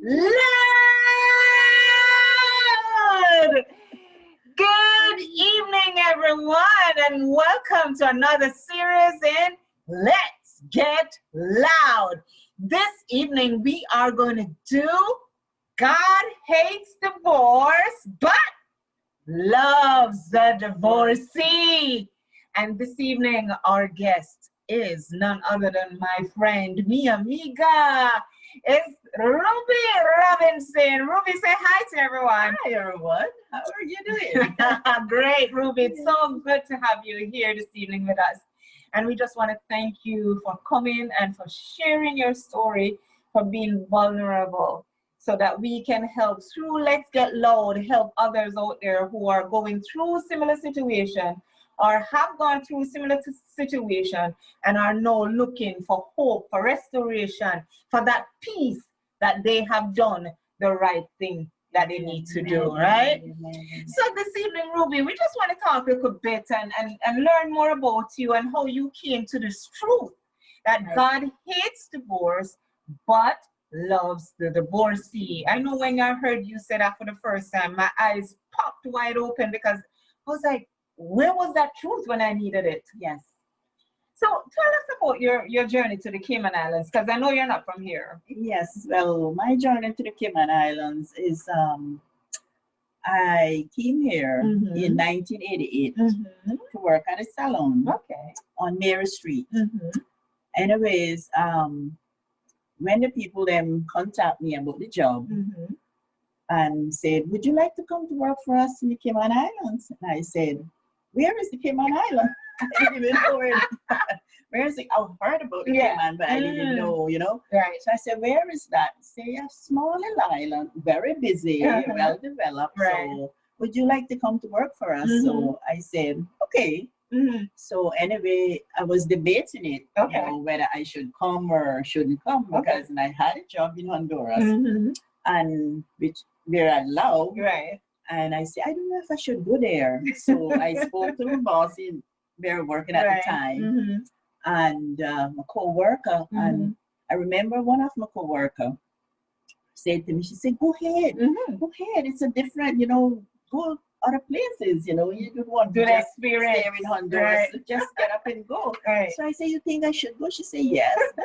Loud! Good evening, everyone, and welcome to another series in Let's Get Loud. This evening, we are going to do God Hates Divorce, but Loves the Divorcee. And this evening, our guest is none other than my friend, mi amiga. It's Ruby Robinson. Ruby, say hi to everyone. Hi, everyone. How are you doing? Great, Ruby. It's so good to have you here this evening with us. And we just want to thank you for coming and for sharing your story, for being vulnerable, so that we can help through Let's Get Loud, help others out there who are going through similar situation or have gone through similar situation and are now looking for hope, for restoration, for that peace that they have done the right thing that they need to do, right? So this evening, Ruby, we just want to talk a little bit and learn more about you and how you came to this truth that God hates divorce, but loves the divorcee. I know when I heard you say that for the first time, my eyes popped wide open because I was like, where was that truth when I needed it? Yes. So tell us about your journey to the Cayman Islands, because I know you're not from here. Yes. Well, my journey to the Cayman Islands is I came here in 1988 to work at a salon on Mary Street. Anyways, when the people then contact me about the job and said, would you like to come to work for us in the Cayman Islands? And I said, where is the Cayman Island? I didn't even know where. Where is it? I've heard about the Cayman, but I didn't know, Right. So I said, where is that? Say, a small little island, very busy, well developed. Right. So would you like to come to work for us? So I said, okay. So anyway, I was debating it, whether I should come or shouldn't come, because I had a job in Honduras, and which we're allowed. Right. And I said, I don't know if I should go there. So I spoke to my boss, we were working at the time, and my co-worker, and I remember one of my co-worker said to me, she said, go ahead, it's a different, go other places, you don't want to just stay in Honduras, so just get up and go. So I said, you think I should go? She said, yes, go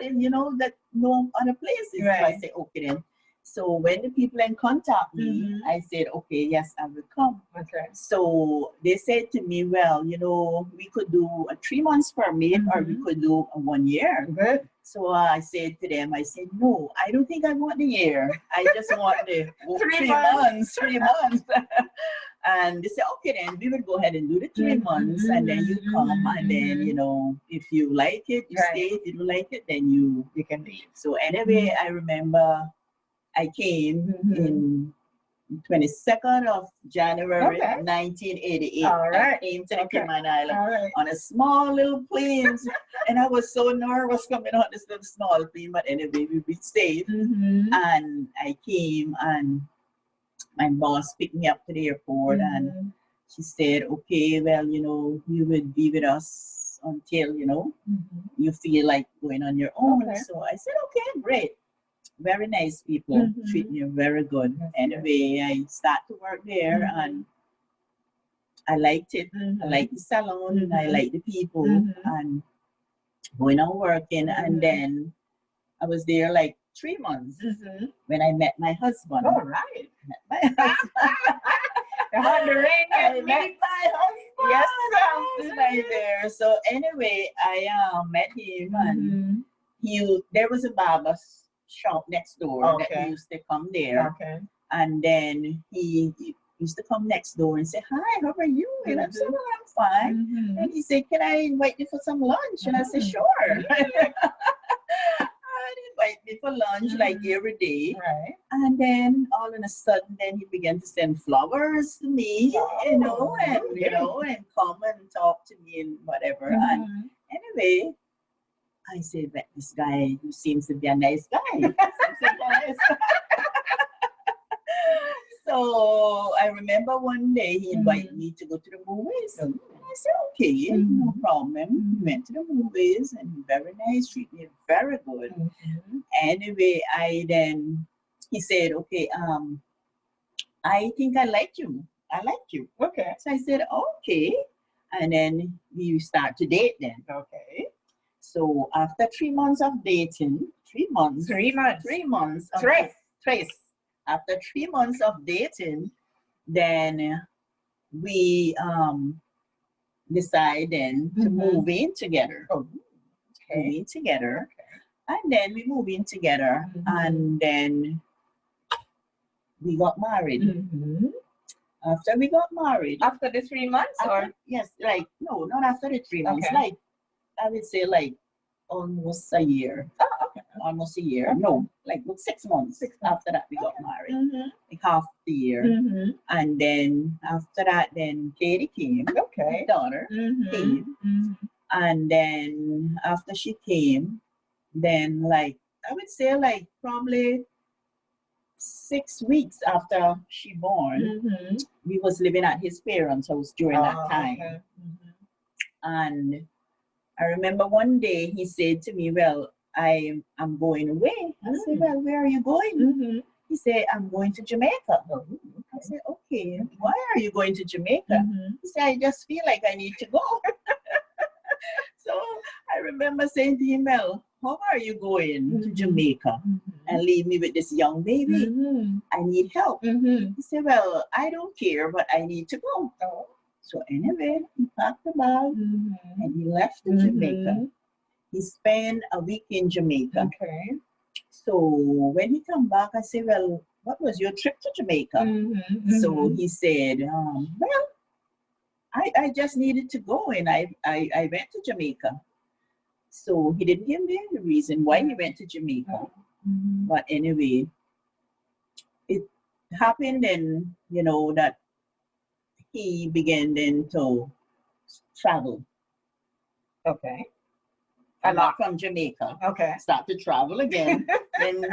ahead, and that no other places. So I said, okay then. So when the people then contact me, I said, okay, yes, I will come. So they said to me, well, we could do a 3 months permit or we could do a 1 year. So I said to them, I said, no, I don't think I want the year. I just want the 3 months. And they said, okay, then we will go ahead and do the 3 months, and then you come, and then, if you like it, you stay. If you don't like it, then you can leave. So anyway, I remember I came in 22nd of January 1988. I came to the Cayman Island on a small little plane, and I was so nervous coming on this little small plane, but anyway, we were safe. And I came, and my boss picked me up to the airport, and she said, okay, well, you would be with us until, you feel like going on your own. So I said, okay, great. Very nice people, treat me very good. Anyway, I start to work there, and I liked it. I liked the salon, I liked the people, and going on working. And then I was there like 3 months when I met my husband. All right. Met my husband. The Honduran met my husband. Yes, right there. So anyway, I met him, and there was a barber shop next door that he used to come there, and then he used to come next door and say, hi, how are you? And I said, well, I'm fine. And he said, can I invite you for some lunch? And I said, sure. And he invited me for lunch like every day. And then all of a sudden, then he began to send flowers to me, and come and talk to me and whatever. And anyway, I said, that this guy who seems to be a nice guy. So I remember one day he invited me to go to the movies. And I said, okay, no problem. We went to the movies and very nice, treat me very good. Anyway, he said, okay, I think I like you. I like you. Okay. So I said, okay. And then we start to date then. Okay. So after 3 months of dating, 3 months. 3 months. 3 months. Of Trace. After 3 months of dating, then we decide then to move in together. Oh, okay. Move in together. Okay. And then we move in together. And then we got married. After we got married. After the 3 months? Yes, like, no, not after the 3 months. Okay. Like, I would say like almost a year. Oh, okay. Almost a year. Okay. No, like 6 months. 6 months. After that, we got married. Like half the year. And then after that, then Katie came. Okay. My daughter came. And then after she came, then like, I would say like probably 6 weeks after she born, we was living at his parents' house during that time. Okay. And I remember one day he said to me, well, I'm going away. I said, well, where are you going? He said, I'm going to Jamaica. I said, okay, why are you going to Jamaica? He said, I just feel like I need to go. So I remember saying to him, well, how are you going to Jamaica and leave me with this young baby? I need help. He said, well, I don't care, but I need to go. So anyway, he packed the bag and he left to Jamaica. He spent a week in Jamaica. Okay. So when he come back, I said, well, what was your trip to Jamaica? So he said, well, I just needed to go and I went to Jamaica. So he didn't give me any reason why he went to Jamaica. But anyway, it happened and, you know, that he began then to travel. Okay. A lot from Jamaica. Okay. Start to travel again. Then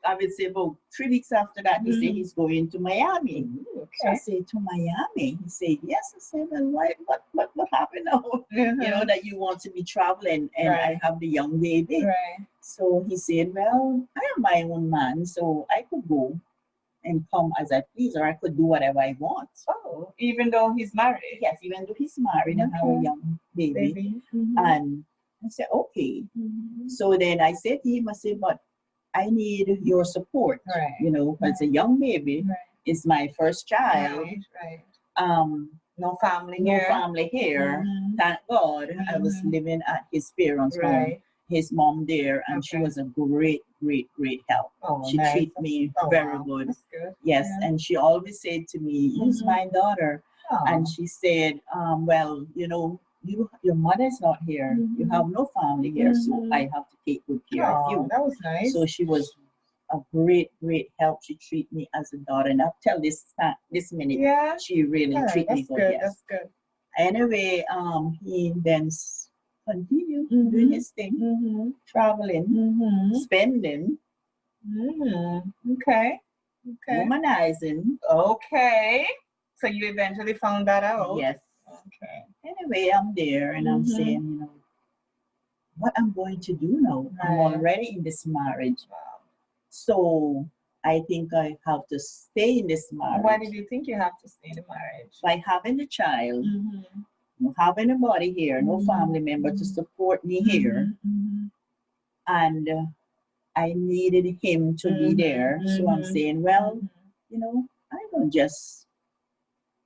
I would say about 3 weeks after that, he said he's going to Miami. Okay. So I said, to Miami? He said, yes. I said, well, what happened now? You know, that you want to be traveling and I have the young baby. Right. So he said, well, I am my own man, so I could go and come as I please, or I could do whatever I want. Oh, even though he's married? Yes, even though he's married and have a young baby. And I said, okay. So then I said to him, I said, but I need your support, you know, because a young baby is my first child. No family No here. family here. Thank God I was living at his parents' home. His mom there, and she was a great help. She treated me very good. That's good. Yes, and she always said to me, "Use my daughter." And she said, well, you know, your mother's not here. You have no family here, so I have to take good care of you. That was nice. So she was a great help. She treated me as a daughter, and up till this minute, she really treated me good. Yes. That's good. Anyway, he then continued doing his thing, traveling, spending, okay, womanizing. Okay. So you eventually found that out? Yes. Okay. Anyway, I'm there and I'm saying, you know, what I'm going to do now. I'm already in this marriage. Wow. So I think I have to stay in this marriage. Why did you think you have to stay in the marriage? By having a child, having a body here, no family member to support me here. And I needed him to be there. So I'm saying, well, you know, I'm going to just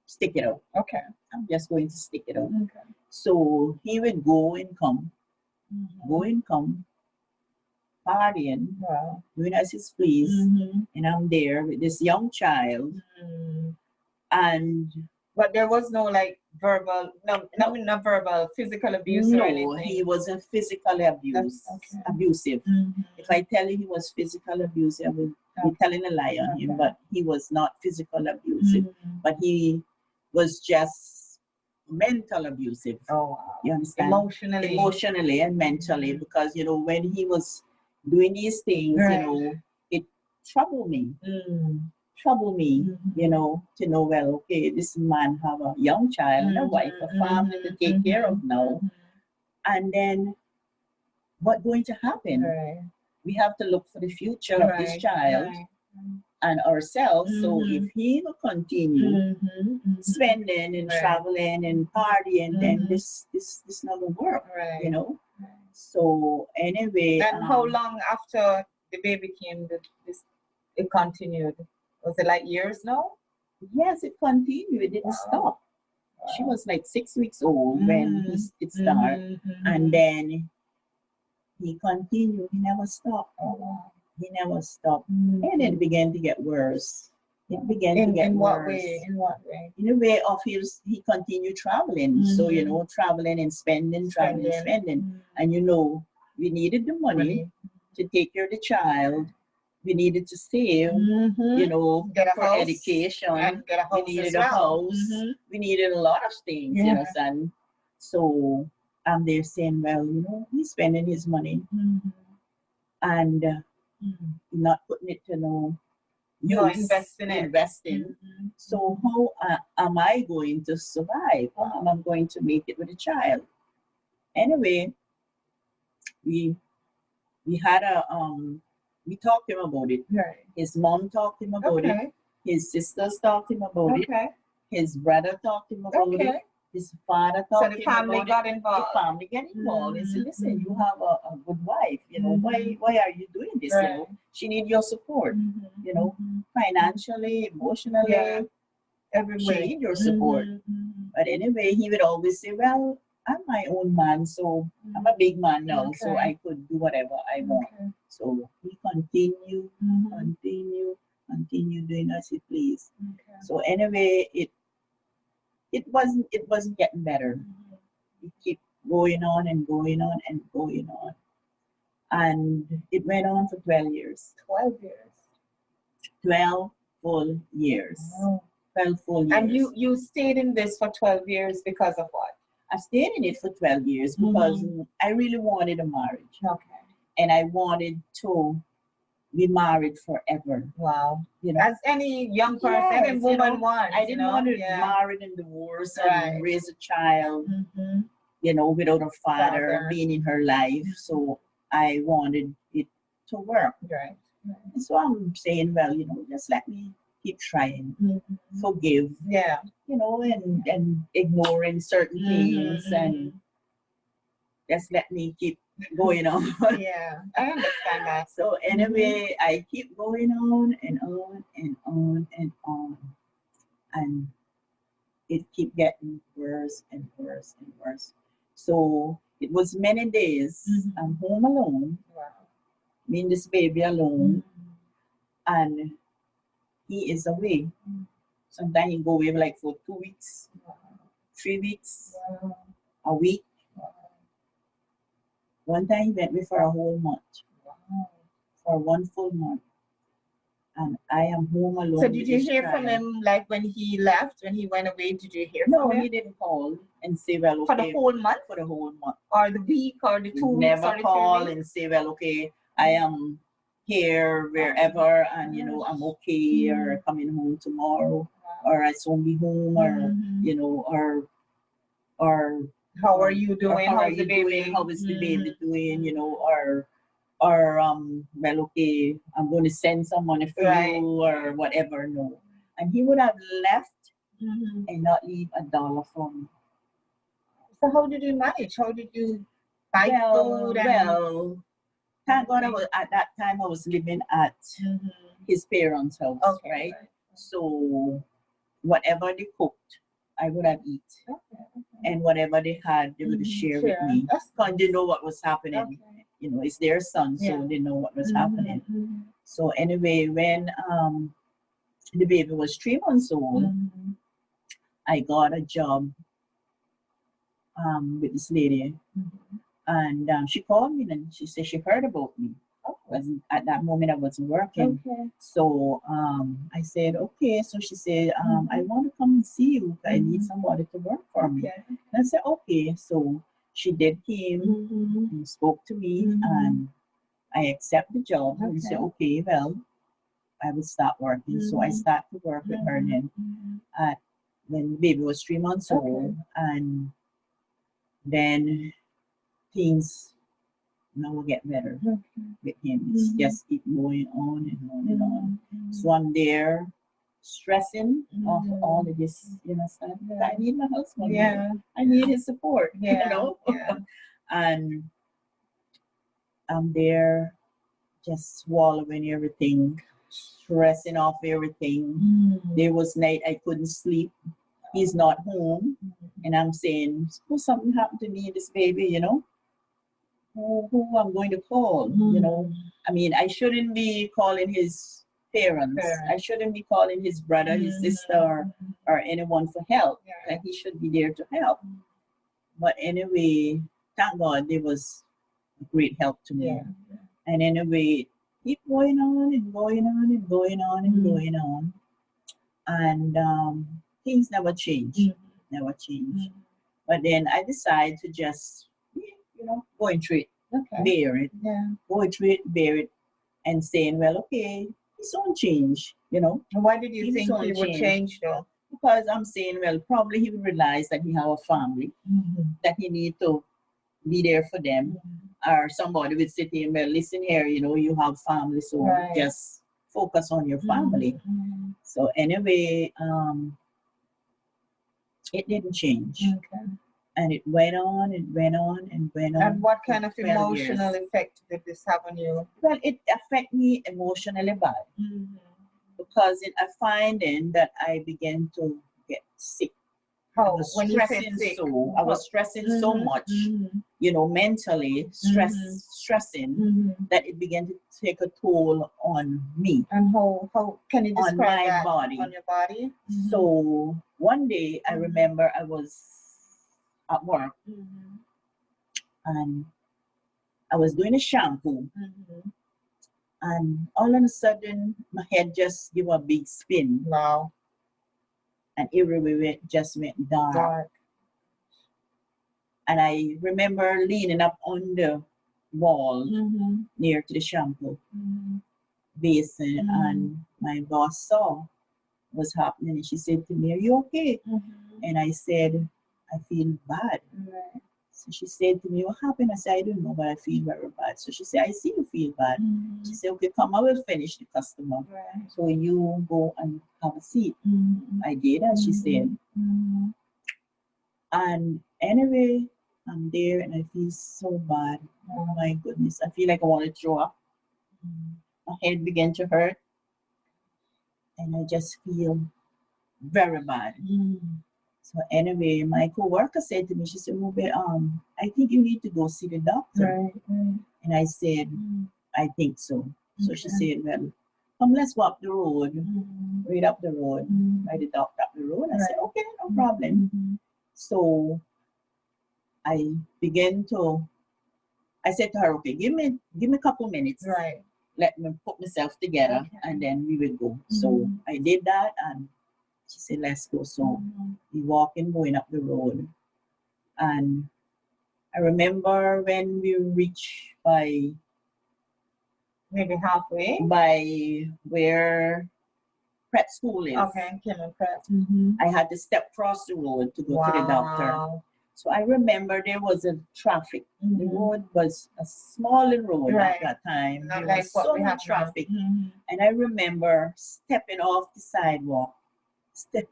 stick it out. Okay. I'm just going to stick it out. Okay. So he would go and come, partying, doing as he please, and I'm there with this young child. And but there was no like verbal, not verbal, physical abuse or anything. No, he wasn't physically abusive. If I tell you he was physical abusive, I would be telling a lie on him, but he was not physical abusive. But he was just mental abusive. Oh, wow. You understand? Emotionally and mentally, because, you know, when he was doing these things, you know, it troubled me. trouble me, you know, to know, well, okay, this man have a young child and a wife, a family to take care of now. And then what's going to happen? Right. We have to look for the future of this child and ourselves. So if he will continue spending and traveling and partying, then this not gonna work, you know. So anyway, and how long after the baby came that this it continued? Was it like years now? Yes, it continued. It didn't stop. She was like 6 weeks old when it started, and then he continued. He never stopped. He never stopped, and it began to get worse. It began to get in worse. What way? In what way? In a way of he continued traveling. So you know, traveling and spending, traveling and spending, and you know, we needed the money to take care of the child. We needed to save, you know, for education. And get a house we needed as a well. house. We needed a lot of things, you know, son. So they're saying, well, you know, he's spending his money and not putting it to no use, investing. So how am I going to survive? How am I going to make it with a child? Anyway, we had a we talked to him about it. His mom talked to him about it. His sisters talked to him about it. His brother talked to him about it. His father talked to him about it. So the family got involved. The family got involved and said, listen, you have a good wife. You know, why are you doing this? You know, she needs your support. You know, financially, emotionally, everywhere. She needs your support. But anyway, he would always say, well, I'm my own man, so I'm a big man now, so I could do whatever I want. So he continued doing as he pleased. So anyway, it wasn't getting better. It kept going on and going on and going on. And it went on for 12 years. 12 years. 12 full years. Wow. 12 full years. And you stayed in this for 12 years because of what? I stayed in it for 12 years because I really wanted a marriage. And I wanted to be married forever. Wow. You know, as any young person, any woman wants. I didn't want to be married and divorced and raise a child, you know, without a father being in her life. So I wanted it to work. And so I'm saying, well, you know, just let me keep trying, forgive, you know, and ignoring certain things and just let me keep going on. I understand that. So anyway, I keep going on and on and on and on. And it keep getting worse and worse and worse. So it was many days I'm home alone, me and this baby alone, and he is away. Sometimes he go away like for 2 weeks, 3 weeks, a week. One time he went away for a whole month, for 1 full month. And I am home alone. So did you hear from him like when he left, when he went away? Did you hear from him? No, he didn't call and say, well, okay. For the whole month? For the whole month. Or the week or the 2 weeks? Never call and say, well, okay, I am here wherever and, you know, I'm okay or coming home tomorrow or I won't be home or, you know, or how are you doing? How's the baby? How is the baby doing? You know, or well, okay, I'm going to send some money for you or whatever. No, and he would have left and not leave $1 for me. So how did you manage? How did you buy food? Well, thank God at that time I was living at his parents' house, right? So whatever they cooked, I would have eat. And whatever they had, they would share with me. Because they know what was happening. You know, it's their son, so they know what was happening. So anyway, when the baby was 3 months old, I got a job with this lady. And she called me and she said she heard about me. At that moment I wasn't working. So I said, okay. So she said, I want to come and see you. I need somebody to work for me. And I said, okay. So she did came and spoke to me and I accept the job. And she said, okay, well, I would start working. So I started to work with her then at when the baby was 3 months old, and then things now will get better with him. It's just keep going on and on and on. So I'm there stressing of all of this, you know, stuff. I need my husband. Yeah. I need his support, Yeah. you know. Yeah. And I'm there just swallowing everything, stressing off everything. There was night I couldn't sleep. He's not home. And I'm saying, suppose something happened to me, this baby, you know, who I'm going to call, you know. I mean, I shouldn't be calling his parents. I shouldn't be calling his brother, his sister, or anyone for help. Like, he should be there to help. But anyway, thank God there was a great help to me. And anyway, keep going on and going on and going on and going on. And things never change. Never change. But then I decided to just, you know, go into it, bear it, go into it, bear it, and saying, well, okay, his own change, you know. And why did you His think own he would change though? Because I'm saying, well, probably he will realize that he have a family, that he need to be there for them, or somebody would say to him, well, listen here, you know, you have family, so just focus on your family. So anyway, it didn't change. And it went on and went on and went on. And what kind of 12 emotional years. effect did this have on you? Well, it affected me emotionally bad. Because I finding that I began to get sick. I was stressing so much, you know, mentally stressing that it began to take a toll on me. And how can you describe on my that body? on your body? So one day I remember I was at work and I was doing a shampoo, and all of a sudden my head just gave a big spin. Wow. And everywhere just went dark. And I remember leaning up on the wall near to the shampoo basin, and my boss saw what's happening, and she said to me, are you okay? And I said, I feel bad. So she said to me, what happened? I said, I don't know, but I feel very bad. So she said, I see you feel bad. She said, okay, come, I will finish the customer. So you go and have a seat. I did, as she said. And anyway, I'm there and I feel so bad. Oh my goodness. I feel like I want to throw up. My head began to hurt. And I just feel very bad. So anyway, my co-worker said to me, she said, Ruby, I think you need to go see the doctor. And I said, I think so. So she said, well, come, let's go up the road, right up the road, by the doctor up the road. I said, okay, no problem. So I began to, I said to her, okay, give me a couple minutes. Let me put myself together and then we will go. So I did that and she said, let's go. So we walking, going up the road. And I remember when we reached by maybe halfway by where prep school is. Kim Prep. I had to step across the road to go to the doctor. So I remember there was a traffic. The road was a small road at that time. Not there like was so much traffic. And I remember stepping off the sidewalk, step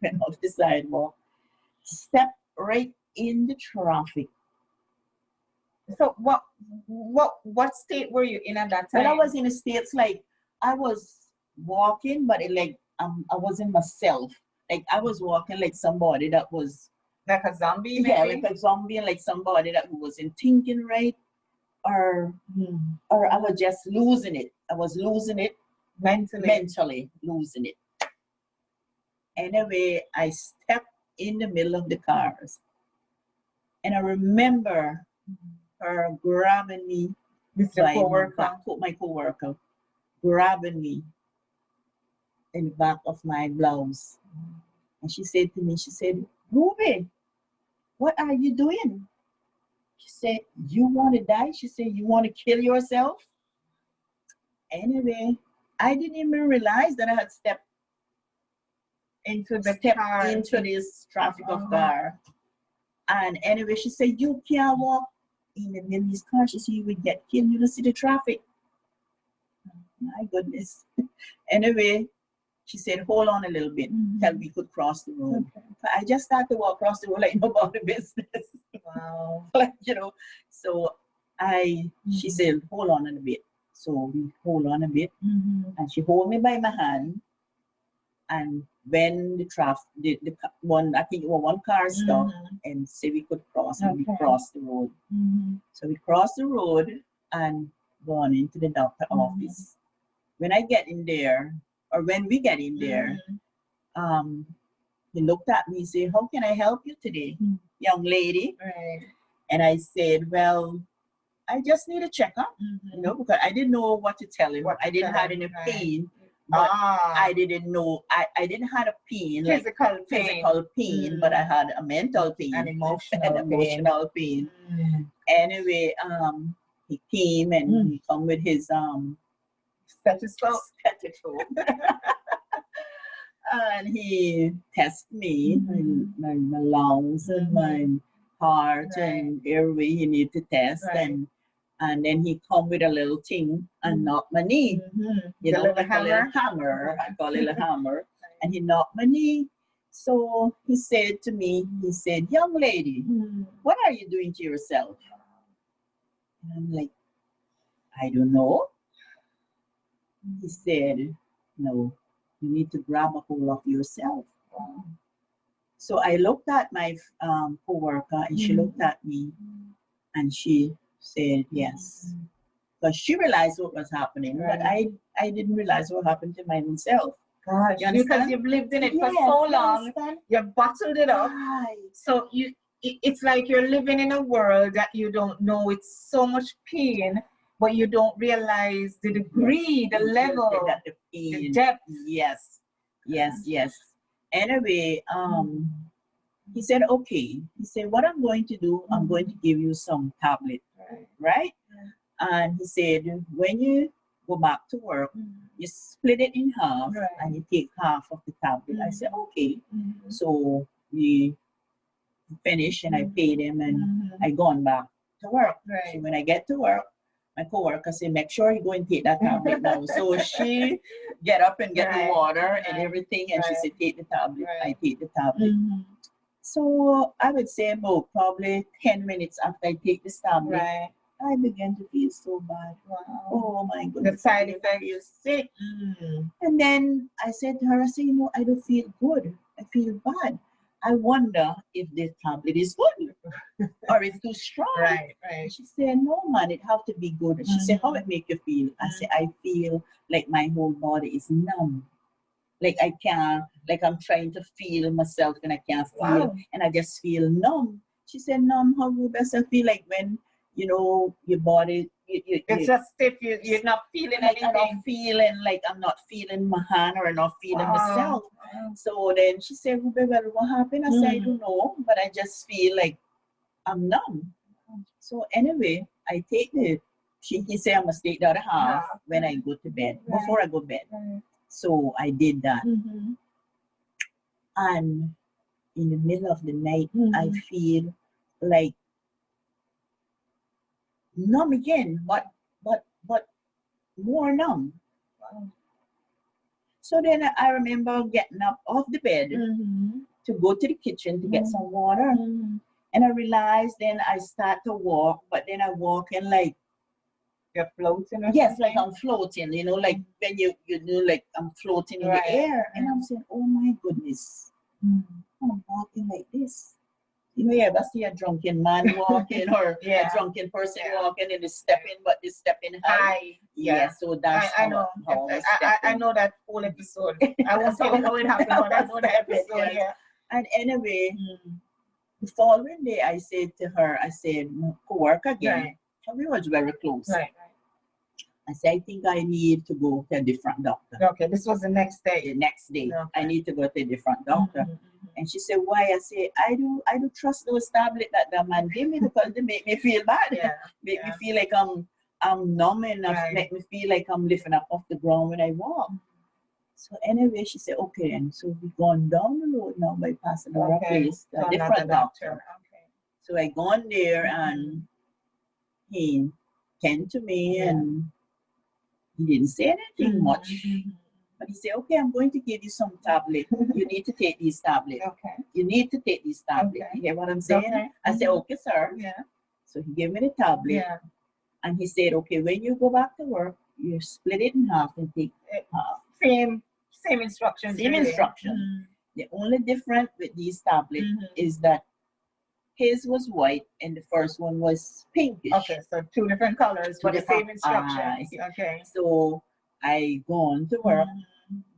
right in the traffic. So what state were you in at that time? Well, I was in the States, like I was walking, but I wasn't myself. Like I was walking like somebody that was like a zombie, maybe? Yeah, like a zombie, like somebody that wasn't thinking right, or I was just losing it. I was losing it mentally losing it. Anyway, I stepped in the middle of the cars, and I remember her grabbing me by my coworker, grabbing me in the back of my blouse, and she said to me, she said, Ruby, what are you doing? She said, you want to die? She said, you want to kill yourself? Anyway, I didn't even realize that I had stepped into this traffic of car. And anyway, she said, you can't walk in the middle of this car. She said, you would get killed. You don't see the traffic. My goodness. Anyway, she said, hold on a little bit till we could cross the road. Okay. I just started to walk across the road like nobody business. Wow. Like, you know, so she said, hold on a bit. So we hold on a bit, and she hold me by my hand. And when the one, I think it was one car stopped and said we could cross, and we crossed the road. So we crossed the road and gone into the doctor's office. When I get in there, or when we get in there, he looked at me and said, how can I help you today, young lady? Right. And I said, well, I just need a checkup, you know, because I didn't know what to tell him. I didn't have any pain, but I didn't know, I didn't have a pain, physical pain, but I had a mental pain, an emotional pain. Anyway, he came and he come with his stethoscope. And he tested me, my lungs and my heart and airway he need to test, and then he come with a little thing and knock my knee. You know, like a little hammer. I call it a hammer. And he knocked my knee. So he said to me, he said, young lady, what are you doing to yourself? And I'm like, I don't know. He said, no, you need to grab a hold of yourself. So I looked at my co-worker, and she looked at me, and she said yes. Because she realized what was happening, but I didn't realize what happened to my own self. Gosh, because you've lived in it for so long, you've bottled it up. So it's like you're living in a world that you don't know. It's so much pain, but you don't realize the degree, the level, the depth. Yes. Anyway, he said, okay. He said, what I'm going to do, I'm going to give you some tablet, right? And he said, when you go back to work, you split it in half and you take half of the tablet. I said, okay. So we finished and I paid him and I gone back to work. So when I get to work, my co-worker said, make sure you go and take that tablet now. So she get up and get the water and everything, and she said, take the tablet. I take the tablet. So I would say about probably 10 minutes after I take this tablet, I began to feel so bad. Oh my goodness. The side effect. I feel sick. And then I said to her, I said, you know, I don't feel good. I feel bad. I wonder if this tablet is good or it's too strong. She said, no, man, it have to be good. She said, how it make you feel? I said, I feel like my whole body is numb. Like I can't, like I'm trying to feel myself and I can't feel, and I just feel numb. She said, numb, how would I feel like when, you know, your body, it's just stiff, you're not feeling like anything. I'm not feeling my hand or I'm not feeling myself. So then she said, well, what happened? I said, I don't know, but I just feel like I'm numb. So anyway, I take it. He said I must take the other half when I go to bed, before I go to bed. So I did that. And in the middle of the night, I feel like numb again, but more numb. So then I remember getting up off the bed to go to the kitchen to get some water. And I realized then I start to walk, but then I walk and like, you're floating? Yes, like I'm floating, you know, like when you know, like I'm floating in the air. And I'm saying, oh my goodness, I'm walking like this. You know, you ever see a drunken man walking or a drunken person walking and they're stepping, but they're stepping high? So that's I know. I know that whole episode. I won't tell you how it happened, but I know the episode, And anyway, the following day, I said to her, I said, co-work again. And we were very close. I said, I think I need to go to a different doctor. Okay, this was the next day. The next day, I need to go to a different doctor. And she said, why? I said, I do trust those tablets that the man gave me because they make me feel bad. Make me feel like I'm I'm numb enough to make me feel like I'm lifting up off the ground when I walk. So anyway, she said, okay, and so we've gone down the road now by Pasadena place, a different doctor. Okay. So I gone there and he came to me and he didn't say anything much. But he said, okay, I'm going to give you some tablet. You need to take these tablets. Okay. You need to take these tablets. You hear what I'm saying? Okay. I said, okay, sir. Yeah. So he gave me the tablet. Yeah. And he said, okay, when you go back to work, you split it in half and take half. Same instructions. Same instruction. The only difference with these tablets is that his was white and the first one was pinkish. Okay, so two different colors, but the same instructions. Okay. So I go on to work,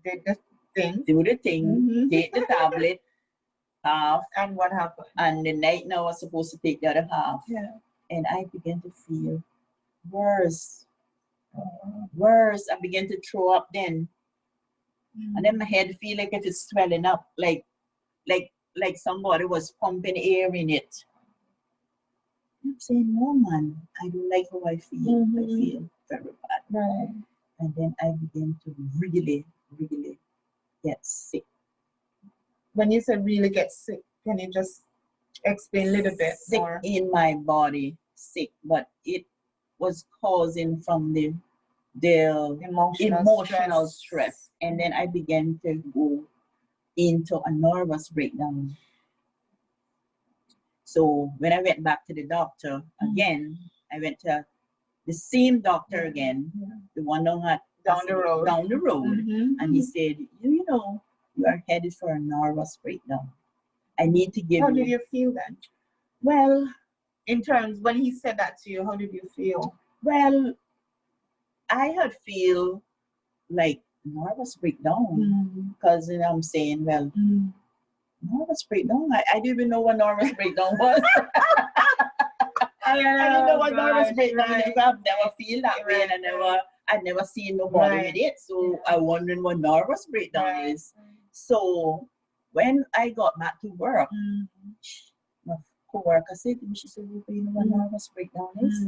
did the thing, do the thing, take the tablet, half. And what happened? And the night now I was supposed to take the other half. Yeah. And I began to feel worse. Worse. I began to throw up then. And then my head feel like it is swelling up, like somebody was pumping air in it. I'm saying, no man, I don't like how I feel. I feel very bad. Right. And then I began to really, really get sick. When you said really get sick, can you just explain a little bit sick more? In my body, sick, but it was causing from the emotional stress. And then I began to go into a nervous breakdown. So when I went back to the doctor again, I went to the same doctor again, the one down the road. And he said, you know, you are headed for a nervous breakdown. I need to give you. How did you feel then? Well, in terms, when he said that to you, how did you feel? Well, I had feel like nervous breakdown because I'm saying, well, nervous breakdown. I didn't even know what nervous breakdown was. I didn't know what nervous breakdown is. I've never feel that way, and I'd never seen nobody with it. So I wondering what nervous breakdown is. So when I got back to work, my co-worker said to me, she said, "You know what nervous breakdown is?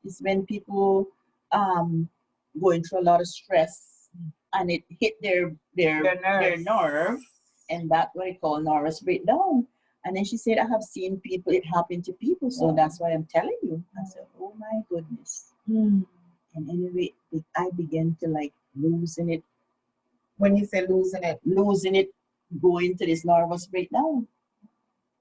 It's when people going through a lot of stress and it hit their nerve, and that's what I call nervous breakdown." And then she said, I have seen people, it happen to people, so that's why I'm telling you. I said, oh my goodness. And anyway, I began to like losing it. When you say losing it, going to this nervous breakdown.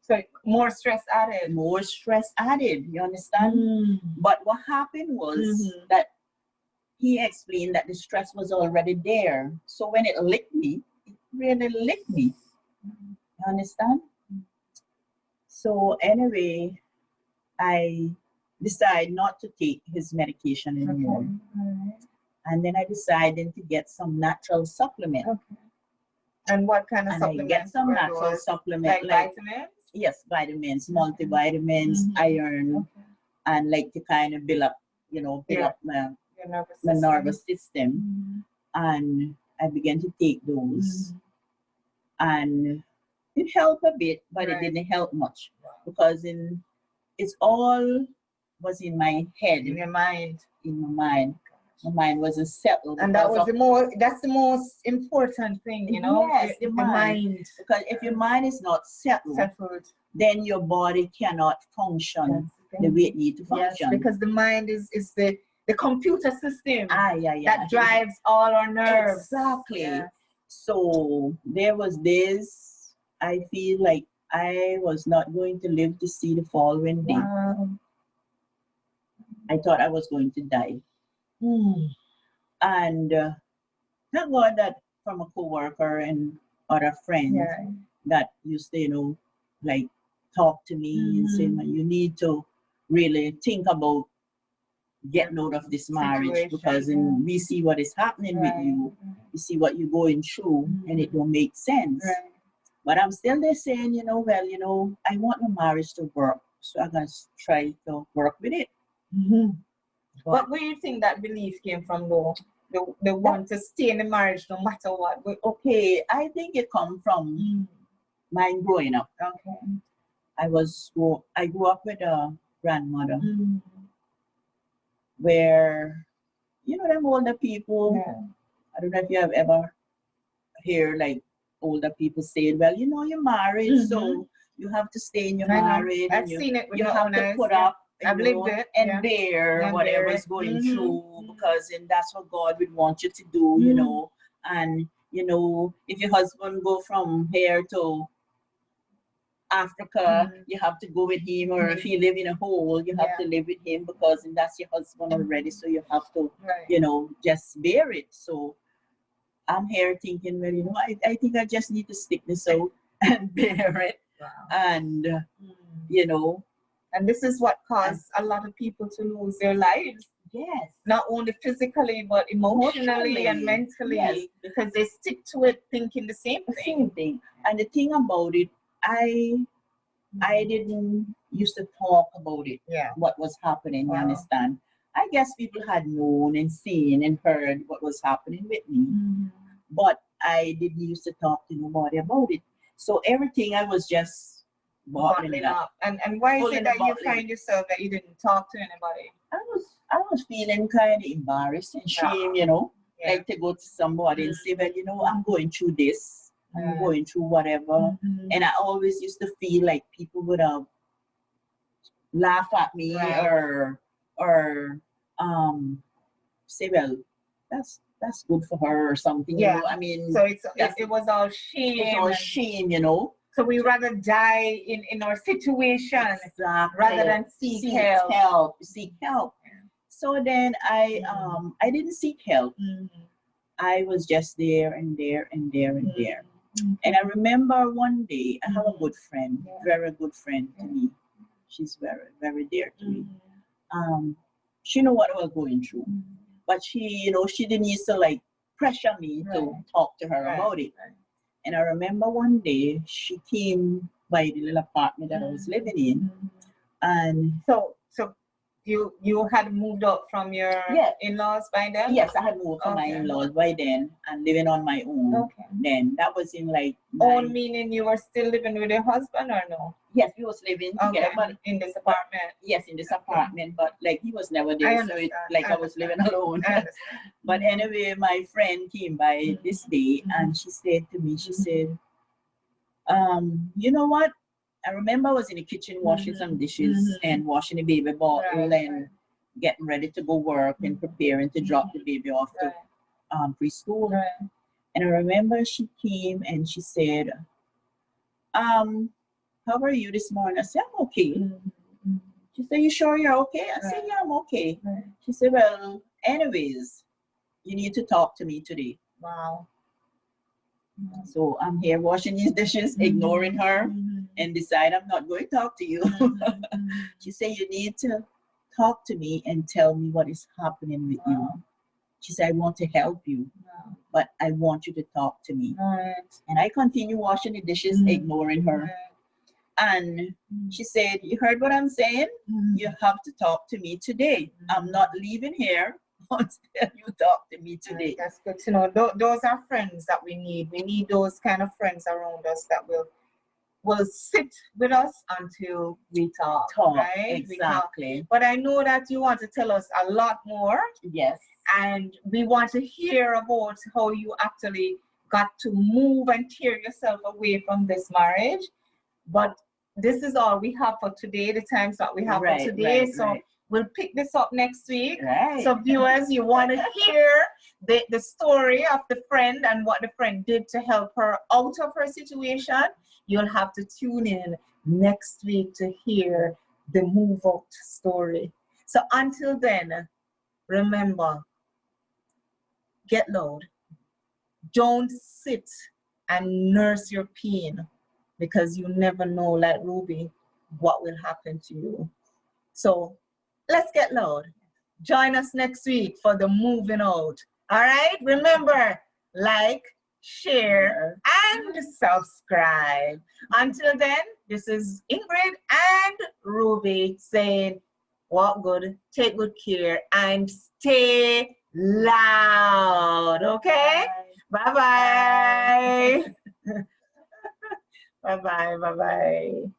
So more stress added. More stress added, you understand? But what happened was that he explained that the stress was already there. So when it licked me, it really licked me. You understand? So anyway, I decided not to take his medication anymore. And then I decided to get some natural supplement. And what kind of supplement? I get some natural supplement. Like vitamins? Yes, vitamins, multivitamins, iron, and like to kind of build up my nervous system. And I began to take those. And it helped a bit, but it didn't help much because it's all was in my head. In your mind. In my mind. My mind wasn't settled. And that's the most important thing, you know? Yes, the mind. Because if your mind is not settled, then your body cannot function the way it needs to function. Yes, because the mind is the computer system that drives all our nerves. Exactly. Yes. So there was this. I feel like I was not going to live to see the following day. I thought I was going to die. And thank God that from a co-worker and other friends that used to, like talk to me and say, you need to really think about getting out of this marriage because we see what is happening with you. We see what you're going through and it don't make sense. But I'm still there saying, I want my marriage to work. So I'm going to try to work with it. But where do you think that belief came from, though? The want to stay in the marriage no matter what? Okay, I think it comes from mine growing up. Okay. I grew up with a grandmother where, you know, them older people, Yeah. I don't know if you have ever hear like older people saying, well, you know, you're married, so you have to stay in your I know. marriage, I've and seen it with you my have own to eyes. put Yeah. up, I've lived it. and Yeah. bear And whatever's bear it. going through, because and that's what God would want you to do, you know. And you know, if your husband go from here to Africa, you have to go with him, or if you live in a hole, you have to live with him, because and that's your husband already, so you have to, you know, just bear it. So I'm here thinking, well, you know, I think I just need to stick this out and bear it. Wow. And, you know. And this is what caused a lot of people to lose their lives. Yes. Not only physically, but emotionally and mentally. Yes. Because they stick to it thinking the same thing. And the thing about it, I didn't used to talk about it, what was happening, you understand? I guess people had known and seen and heard what was happening with me, but I didn't used to talk to nobody about it. So everything I was just bottling up. And why is it that you find yourself that you didn't talk to anybody? I was feeling kind of embarrassed and shame, you know, like to go to somebody and say, well, you know, I'm going through this, I'm going through whatever. And I always used to feel like people would have laugh at me or say, well, that's good for her or something. You know? I mean, so it was all shame. It's all shame, you know. So we rather die in our situation rather than seek help. Seek help. So then I didn't seek help. I was just there and there and there and there. And I remember one day I have a good friend, very good friend to me. She's very, very dear to me. She knew what I was going through, but she, you know, she didn't used to like pressure me to talk to her about it. And I remember one day she came by the little apartment that I was living in, and so you had moved out from your in-laws by then? Yes, I had moved from my in-laws by then and living on my own. Then that was in like own meaning you were still living with your husband or no? Yes, we was living together, but in this apartment. Yes, in this apartment, but like he was never there, so it like I was living alone. But anyway, my friend came by this day and she said to me, she said, you know what? I remember I was in the kitchen washing some dishes and washing the baby bottle and getting ready to go work and preparing to drop the baby off to preschool. And I remember she came and she said, how are you this morning? I said, I'm okay. She said, you sure you're okay? I said, yeah, I'm okay. She said, well, anyways, you need to talk to me today. Wow. So I'm here washing these dishes, ignoring her, and decide I'm not going to talk to you. She said, you need to talk to me and tell me what is happening with you. She said, I want to help you, but I want you to talk to me. And I continue washing the dishes, ignoring her. And she said, you heard what I'm saying? You have to talk to me today. I'm not leaving here until you talk to me today. That's good to know. Those are friends that we need. We need those kind of friends around us that will sit with us until we talk. Right? Exactly. But I know that you want to tell us a lot more. Yes. And we want to hear about how you actually got to move and tear yourself away from this marriage. But this is all we have for today, the times that we have for today. So we'll pick this up next week. So viewers, you want to hear the story of the friend and what the friend did to help her out of her situation, you'll have to tune in next week to hear the move out story. So until then, remember, get loud. Don't sit and nurse your pain, because you never know, like Ruby, what will happen to you. So let's get loud. Join us next week for the moving out. All right? Remember, like, share, and subscribe. Until then, this is Ingrid and Ruby saying, walk good, take good care, and stay loud. Okay? Bye-bye. Bye-bye. Bye-bye.